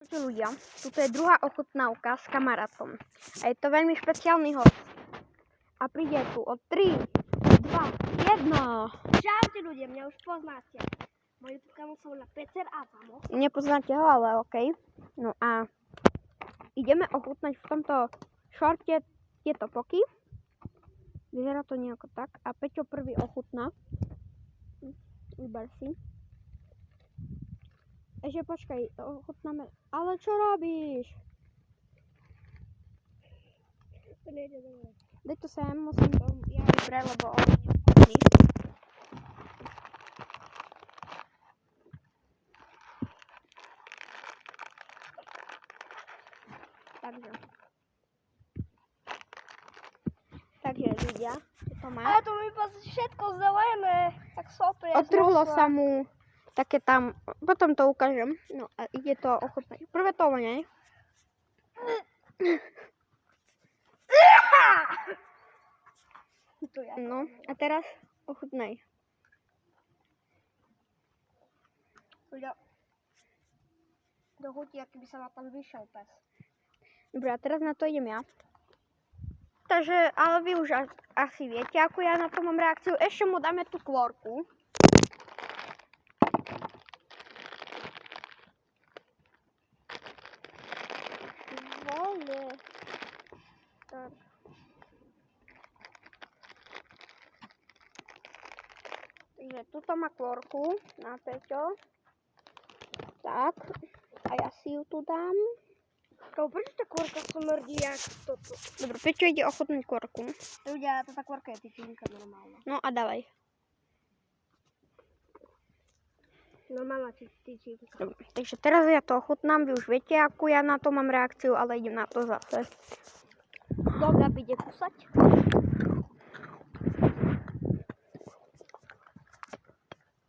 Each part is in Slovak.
Čaute ľudia, tuto je druhá ochutnávka s kamarátom. A je to veľmi špeciálny host. A príde tu o 3, 2, 1. Čaute ľudia, mňa už poznáte. Môj YouTube kanál sa volá Peter Adamo. Nepoznáte ho, ale okej. No a ideme ochutnať v tomto šorte tieto poky. Vyzerá to nejako tak. A Peťo prvý ochutná. Vyber si. Ešte počkaj, to ochutnáme. Ale čo robíš? To nejde dobre. Daj to sem, musím to ja vybrať, lebo on je ochutný. Takže ľudia, to má. Ale to mi všetko zelené, tak super. Otrhlo sa mu také tam, potom to ukážem. No a ide to ochutnať. Prvé to voňaj. No a teraz ochutnaj. Ľudia, do chutí, aký by sa ma tam vyšiel pes. Dobre, a teraz na to idem ja. Takže, ale vy už asi viete, ako ja na to mám reakciu. Ešte mu dáme tú kvorku. Voľne. Tak. Takže tuto má kvorku na Peťo. Tak. A ja si ju tu dám. Prečo tá kôrka smrdí jak toto? Dobre, Peťo ide ochutnať kvorku. Ľudia, tá kôrka je tyčinka normálna. No a dávaj. Normálna tyčinka. Dobre, takže teraz ja to ochutnám. Vy už viete, akú ja na to mám reakciu, ale idem na to zase. Dobre, ide kusať.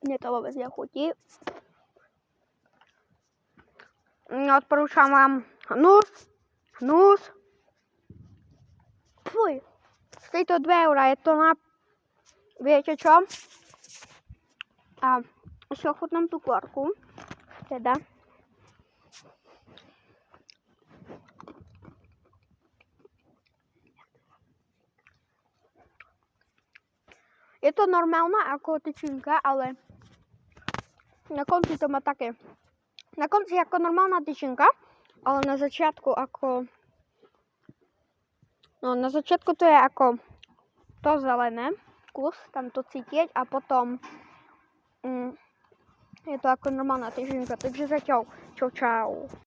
Mne to vôbec nechutí. Odporúčam vám hnus. Fuj. Z tejto 2 € je to na... Viete čo? A ešte ochutnám tú kvorku. Teda. Je to normálna ako tyčinka, ale na konci to má také... Na konci ako normálna tyčinka, ale na začiatku ako... No na začiatku to je ako to zelené, kus, tam to cítieť a potom je to ako normálna tyčinka, takže zatiaľ čau.